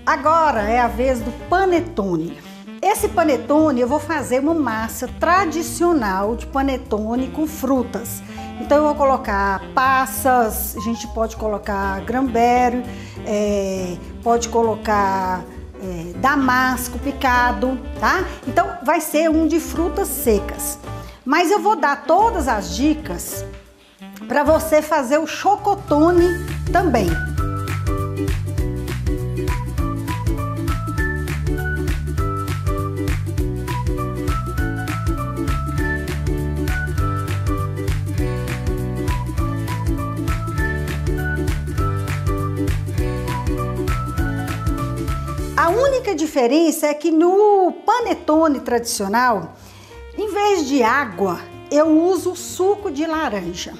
Agora é a vez do panetone. Esse panetone eu vou fazer uma massa tradicional de panetone com frutas. Então eu vou colocar passas, a gente pode colocar cranberry, pode colocar damasco picado, tá? Então vai ser um de frutas secas. Mas eu vou dar todas as dicas para você fazer o chocotone também. A única diferença é que no panetone tradicional, em vez de água, eu uso suco de laranja.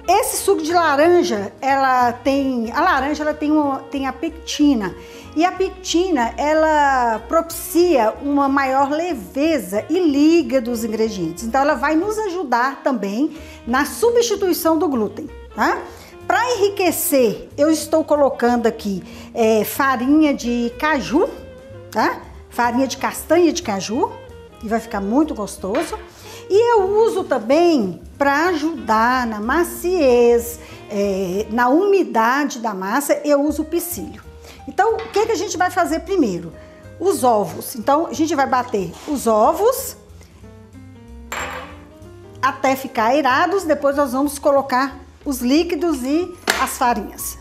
Esse suco de laranja, a laranja tem a pectina. E a pectina, ela propicia uma maior leveza e liga dos ingredientes. Então, ela vai nos ajudar também na substituição do glúten, tá? Para enriquecer, eu estou colocando aqui farinha de caju, tá? Farinha de castanha de caju, que vai ficar muito gostoso. E eu uso também para ajudar na maciez, na umidade da massa, eu uso o psyllium. Então, o que a gente vai fazer primeiro? Os ovos. Então, a gente vai bater os ovos até ficar aerados, depois nós vamos colocar os líquidos e as farinhas.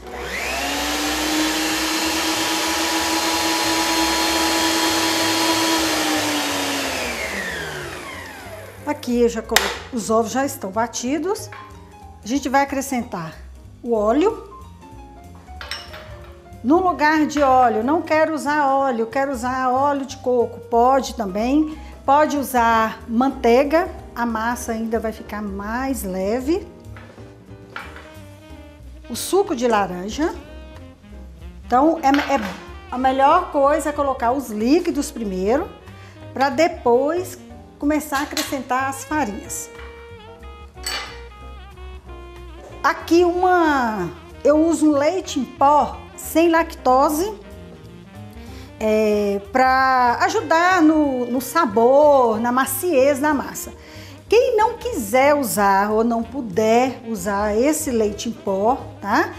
Aqui os ovos já estão batidos. A gente vai acrescentar o óleo. No lugar de óleo, não quero usar óleo, quero usar óleo de coco. Pode também. Pode usar manteiga, a massa ainda vai ficar mais leve. O suco de laranja. Então, a melhor coisa é colocar os líquidos primeiro, para depois começar a acrescentar as farinhas. Aqui eu uso um leite em pó sem lactose, para ajudar no sabor, na maciez da massa. Quem não quiser usar ou não puder usar esse leite em pó, tá?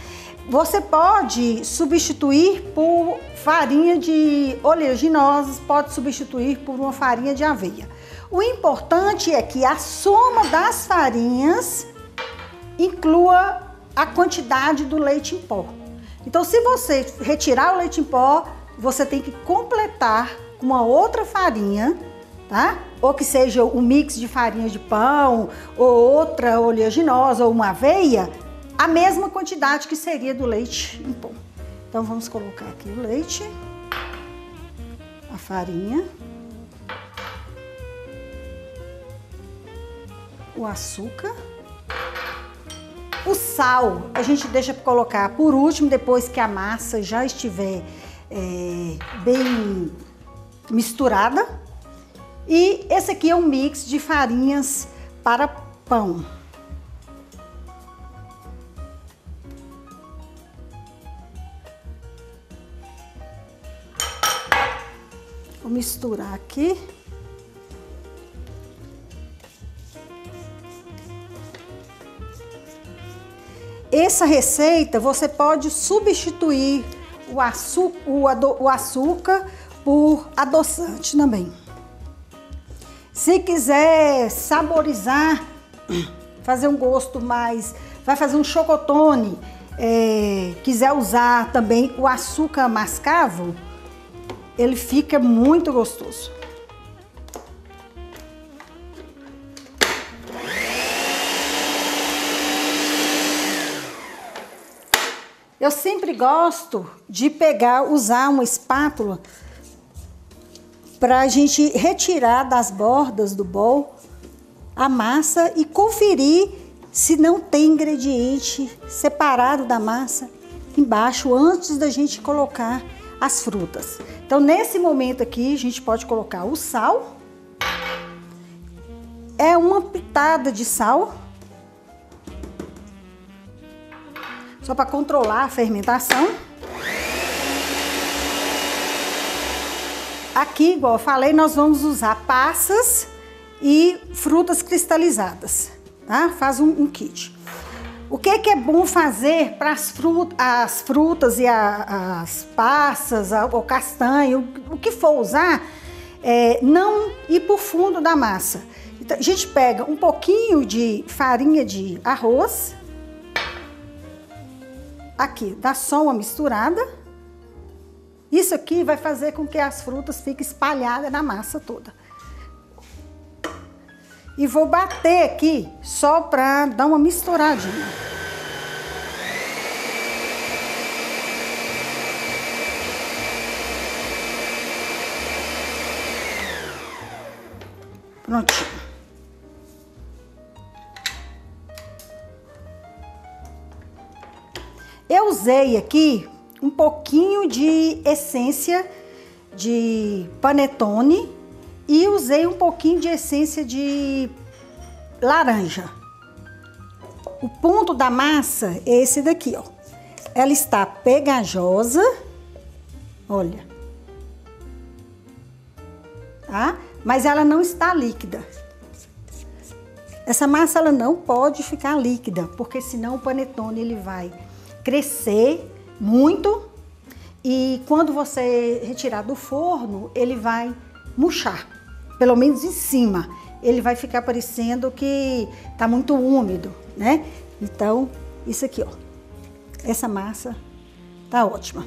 Você pode substituir por farinha de oleaginosas, pode substituir por uma farinha de aveia. O importante é que a soma das farinhas inclua a quantidade do leite em pó. Então, se você retirar o leite em pó, você tem que completar com uma outra farinha, tá? Ou que seja um mix de farinha de pão, ou outra oleaginosa, ou uma aveia, a mesma quantidade que seria do leite em pó. Então, vamos colocar aqui o leite, a farinha, o açúcar, o sal, a gente deixa para colocar por último, depois que a massa já estiver bem misturada. E esse aqui é um mix de farinhas para pão. Vou misturar aqui. Essa receita você pode substituir o açúcar por adoçante também. Se quiser saborizar, fazer um gosto mais, vai fazer um chocotone, quiser usar também o açúcar mascavo, ele fica muito gostoso. Eu sempre gosto de usar uma espátula para a gente retirar das bordas do bowl a massa e conferir se não tem ingrediente separado da massa embaixo antes da gente colocar as frutas. Então, nesse momento aqui, a gente pode colocar o sal. É uma pitada de sal. Só para controlar a fermentação. aqui, igual eu falei, nós vamos usar passas e frutas cristalizadas, tá? Faz um kit. O que é bom fazer para as frutas e as passas, o castanho, o que for usar, não ir por fundo da massa. Então, a gente pega um pouquinho de farinha de arroz, aqui, dá só uma misturada. Isso aqui vai fazer com que as frutas fiquem espalhadas na massa toda. E vou bater aqui só para dar uma misturadinha. Prontinho. Eu usei aqui um pouquinho de essência de panetone e usei um pouquinho de essência de laranja. O ponto da massa é esse daqui, ó. Ela está pegajosa, olha, tá? Mas ela não está líquida. Essa massa ela não pode ficar líquida, porque senão o panetone ele vai crescer muito e quando você retirar do forno, ele vai murchar, pelo menos em cima. Ele vai ficar parecendo que tá muito úmido, né? Então, isso aqui, ó. Essa massa tá ótima.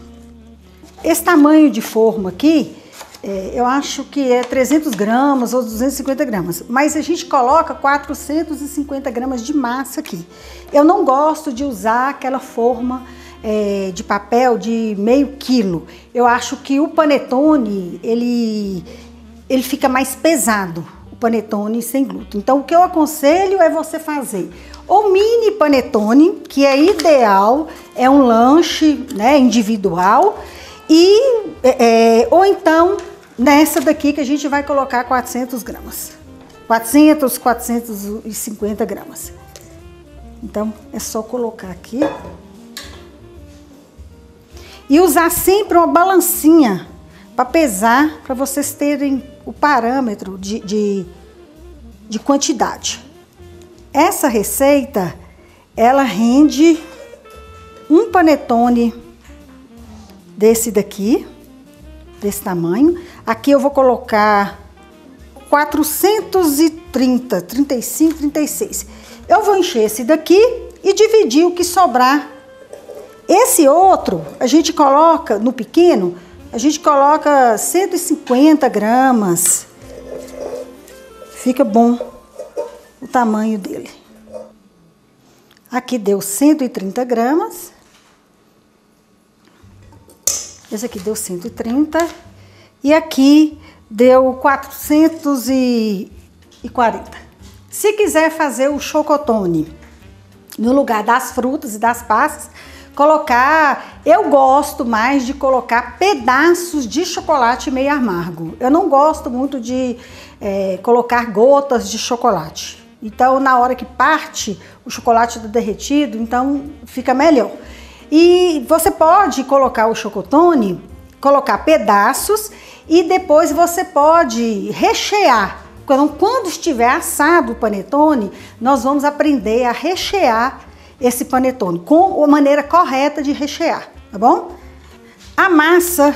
Esse tamanho de forma aqui, eu acho que é 300 gramas ou 250 gramas. Mas a gente coloca 450 gramas de massa aqui. Eu não gosto de usar aquela forma de papel de meio quilo. Eu acho que o panetone, ele fica mais pesado, o panetone sem glúten. Então, o que eu aconselho é você fazer o mini panetone, que é ideal, é um lanche, né, individual, ou então nessa daqui que a gente vai colocar 400 gramas. 450 gramas. Então, é só colocar aqui. E usar sempre uma balancinha para pesar, para vocês terem o parâmetro de quantidade. Essa receita, ela rende um panetone desse daqui, desse tamanho. Aqui eu vou colocar 430, 35, 36. Eu vou encher esse daqui e dividir o que sobrar. Esse outro, a gente coloca, no pequeno, a gente coloca 150 gramas. Fica bom o tamanho dele. Aqui deu 130 gramas. Esse aqui deu 130. E aqui deu 440. Se quiser fazer o chocotone no lugar das frutas e das passas, eu gosto mais de colocar pedaços de chocolate meio amargo. Eu não gosto muito de colocar gotas de chocolate. Então, na hora que parte o chocolate derretido, então fica melhor. E você pode colocar o chocotone, colocar pedaços e depois você pode rechear. Então, quando estiver assado o panetone, nós vamos aprender a rechear esse panetone com a maneira correta de rechear, tá bom? A massa,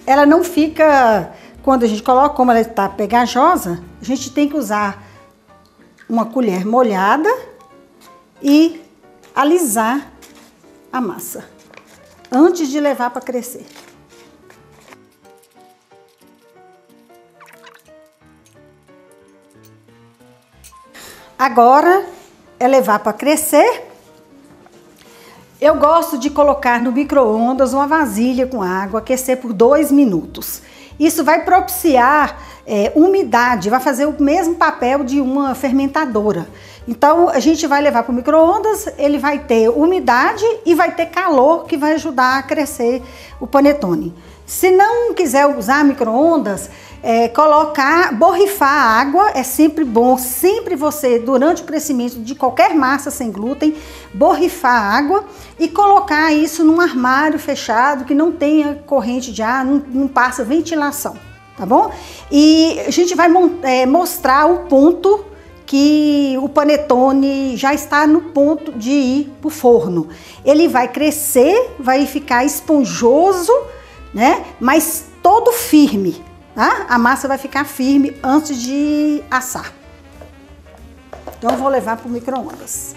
ela não fica, quando a gente coloca, como ela está pegajosa, a gente tem que usar uma colher molhada e alisar a massa antes de levar para crescer. Agora é levar para crescer. Eu gosto de colocar no micro-ondas uma vasilha com água, aquecer por 2 minutos. Isso vai propiciar umidade, vai fazer o mesmo papel de uma fermentadora. Então, a gente vai levar para o micro-ondas, ele vai ter umidade e vai ter calor que vai ajudar a crescer o panetone. Se não quiser usar micro-ondas, borrifar a água é sempre bom. Sempre você, durante o crescimento de qualquer massa sem glúten, borrifar a água e colocar isso num armário fechado, que não tenha corrente de ar, não passa ventilação, tá bom? E a gente vai mostrar o ponto que o panetone já está no ponto de ir pro forno. Ele vai crescer, vai ficar esponjoso, né? Mas todo firme, tá? A massa vai ficar firme antes de assar. Então eu vou levar pro micro-ondas.